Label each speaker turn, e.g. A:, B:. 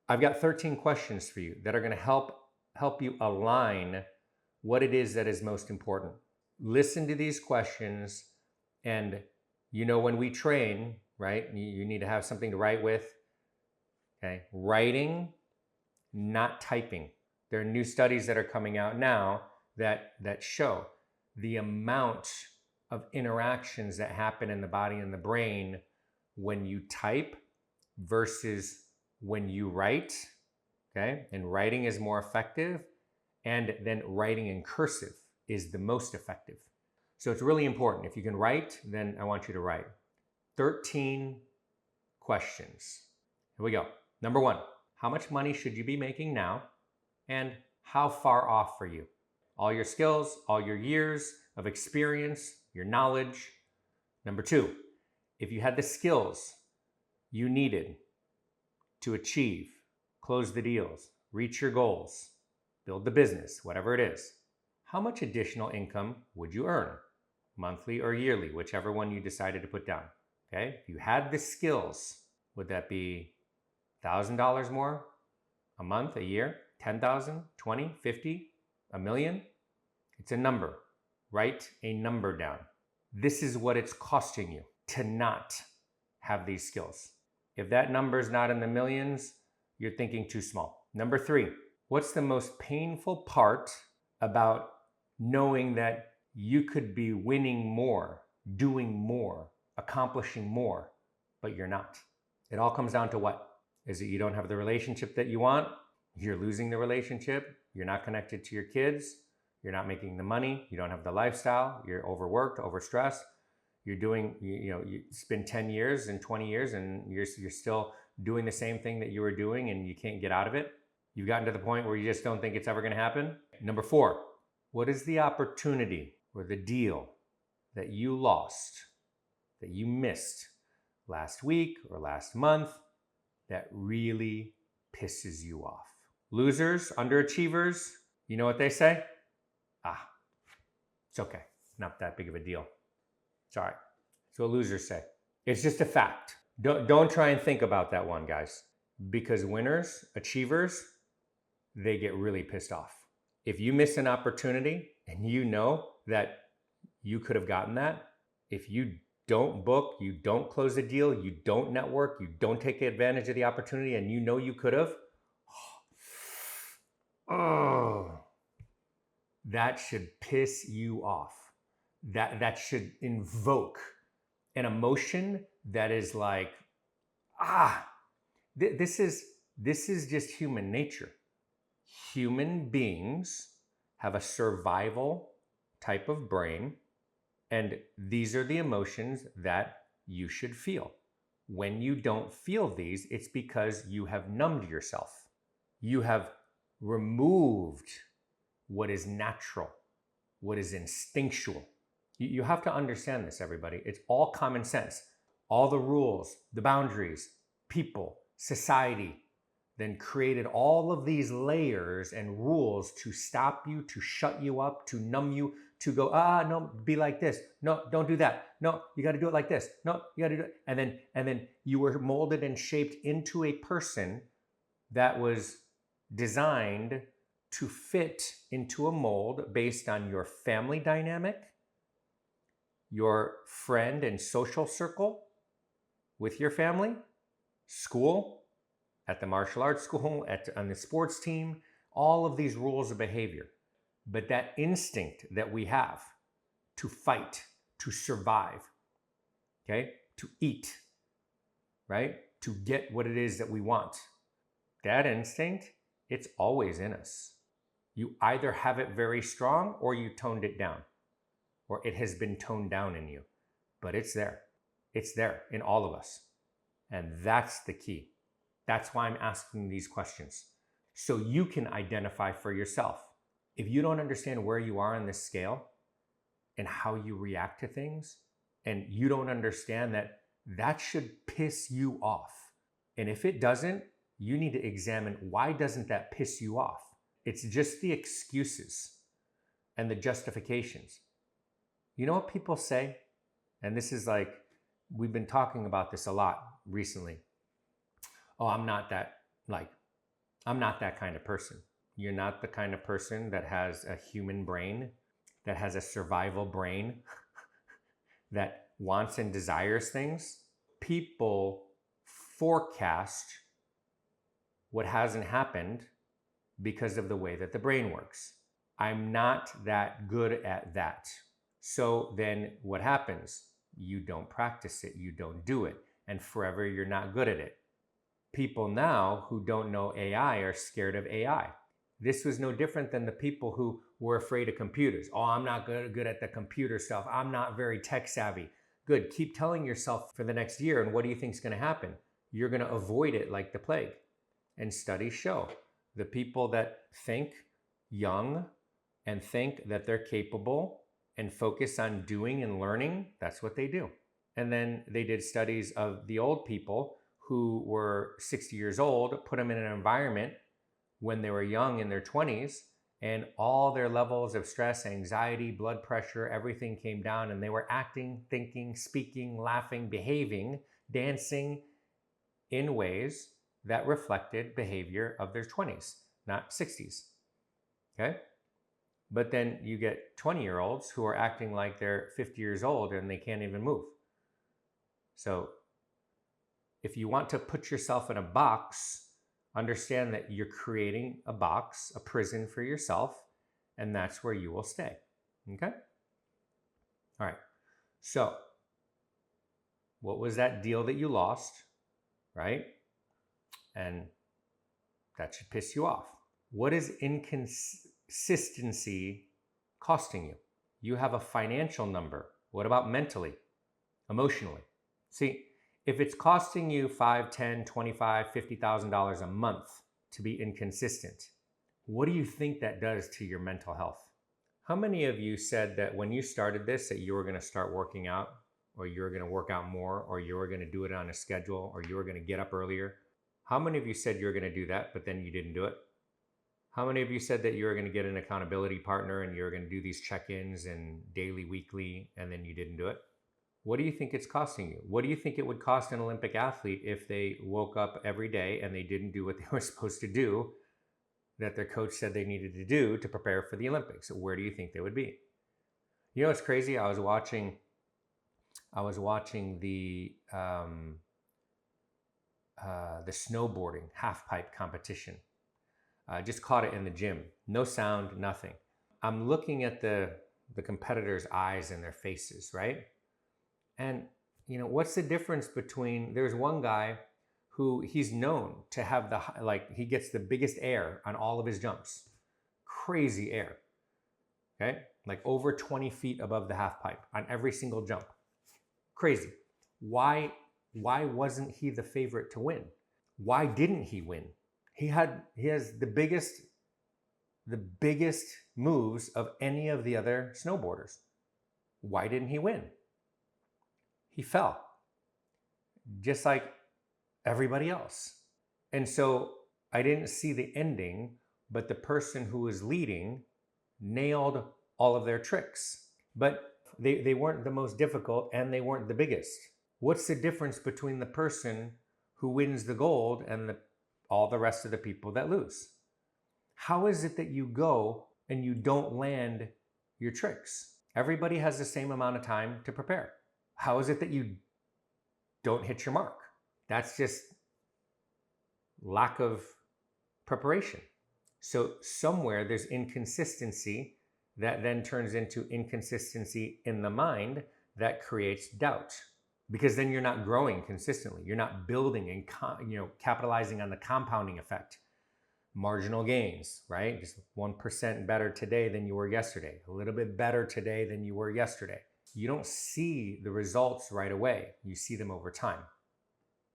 A: I've got 13 questions for you that are going to help you align what it is that is most important. Listen to these questions, and when we train, right, you need to have something to write with. Okay, writing, not typing. There are new studies that are coming out now that show the amount of interactions that happen in the body and the brain when you type versus when you write. Okay, and writing is more effective, and then writing in cursive is the most effective. So it's really important. If you can write, then I want you to write. 13 questions. Here we go. Number 1, how much money should you be making now, and how far off are you? All your skills, all your years of experience, your knowledge. Number 2, if you had the skills you needed to achieve, close the deals, reach your goals, build the business, whatever it is, how much additional income would you earn? Monthly or yearly, whichever one you decided to put down. Okay? If you had the skills, would that be $1,000 more a month, a year, 10,000, 20, 50, a million? It's a number. Write a number down. This is what it's costing you to not have these skills. If that number is not in the millions, you're thinking too small. Number 3, what's the most painful part about knowing that you could be winning more, doing more, accomplishing more, but you're not? It all comes down to what? Is it you don't have the relationship that you want? You're losing the relationship. You're not connected to your kids. You're not making the money. You don't have the lifestyle. You're overworked, overstressed. You're doing, it's been 10 years and 20 years and you're still doing the same thing that you were doing and you can't get out of it. You've gotten to the point where you just don't think it's ever going to happen. Number 4, what is the opportunity or the deal that you lost, that you missed last week or last month that really pisses you off? Losers, underachievers, you know what they say? It's okay. Not that big of a deal. It's all right. That's what losers say. It's just a fact. Don't try and think about that one, guys, because winners, achievers, they get really pissed off. If you miss an opportunity and you know that you could have gotten that, if you don't book, you don't close a deal, you don't network, you don't take advantage of the opportunity, and you know you could have, that should piss you off. That should invoke an emotion that is like, this is just human nature. Human beings have a survival type of brain, and these are the emotions that you should feel. When you don't feel these, it's because you have numbed yourself. You have removed what is natural, what is instinctual. You have to understand this, everybody. It's all common sense. All the rules, the boundaries, people, society, then created all of these layers and rules to stop you, to shut you up, to numb you, to go, no, be like this. No, don't do that. No, you got to do it like this. No, you got to do it. And then you were molded and shaped into a person that was designed to fit into a mold based on your family dynamic, your friend and social circle with your family, school, at the martial arts school, on the sports team, all of these rules of behavior. But that instinct that we have to fight, to survive, okay, to eat, right, to get what it is that we want, that instinct, it's always in us. You either have it very strong or you toned it down, or it has been toned down in you, but it's there. It's there in all of us. And that's the key. That's why I'm asking these questions, so you can identify for yourself. If you don't understand where you are on this scale and how you react to things, and you don't understand that, that should piss you off. And if it doesn't, you need to examine, why doesn't that piss you off? It's just the excuses and the justifications. You know what people say? And this is like, we've been talking about this a lot recently. Oh, I'm not that, like, I'm not that kind of person. You're not the kind of person that has a human brain, that has a survival brain, that wants and desires things. People forecast what hasn't happened because of the way that the brain works. I'm not that good at that. So then what happens? You don't practice it, you don't do it, and forever you're not good at it. People now who don't know AI are scared of AI. This was no different than the people who were afraid of computers. Oh, I'm not good at the computer stuff. I'm not very tech savvy. Good. Keep telling yourself for the next year, and what do you think is going to happen? You're going to avoid it like the plague. And studies show the people that think young and think that they're capable and focus on doing and learning, that's what they do. And then they did studies of the old people who were 60 years old, put them in an environment when they were young in their 20s, and all their levels of stress, anxiety, blood pressure, everything came down, and they were acting, thinking, speaking, laughing, behaving, dancing in ways that reflected behavior of their 20s, not 60s. Okay? But then you get 20-year-olds who are acting like they're 50 years old and they can't even move. So if you want to put yourself in a box, understand that you're creating a box, a prison for yourself, and that's where you will stay. Okay? All right. So what was that deal that you lost, right? And that should piss you off. What is inconsistency costing you? You have a financial number. What about mentally, emotionally? See, if it's costing you $5, $10, $25, $50,000 a month to be inconsistent, what do you think that does to your mental health? How many of you said that when you started this that you were going to start working out, or you were going to work out more, or you were going to do it on a schedule, or you were going to get up earlier? How many of you said you were going to do that, but then you didn't do it? How many of you said that you were going to get an accountability partner and you were going to do these check-ins and daily, weekly, and then you didn't do it? What do you think it's costing you? What do you think it would cost an Olympic athlete if they woke up every day and they didn't do what they were supposed to do that their coach said they needed to do to prepare for the Olympics? Where do you think they would be? You know what's crazy? I was watching the snowboarding half pipe competition. I just caught it in the gym. No sound, nothing. I'm looking at the competitors' eyes and their faces, right? And, you know, what's the difference between, there's one guy who he's known to have he gets the biggest air on all of his jumps. Crazy air, okay? Like over 20 feet above the half pipe on every single jump. Crazy. Why wasn't he the favorite to win? Why didn't he win? He has the biggest moves of any of the other snowboarders. Why didn't he win? He fell, just like everybody else. And so I didn't see the ending, but the person who was leading nailed all of their tricks. But they weren't the most difficult and they weren't the biggest. What's the difference between the person who wins the gold and all the rest of the people that lose? How is it that you go and you don't land your tricks? Everybody has the same amount of time to prepare. How is it that you don't hit your mark? That's just lack of preparation. So somewhere there's inconsistency that then turns into inconsistency in the mind that creates doubt. Because then you're not growing consistently. You're not building and capitalizing on the compounding effect. Marginal gains, right? Just 1% better today than you were yesterday. A little bit better today than you were yesterday. You don't see the results right away. You see them over time.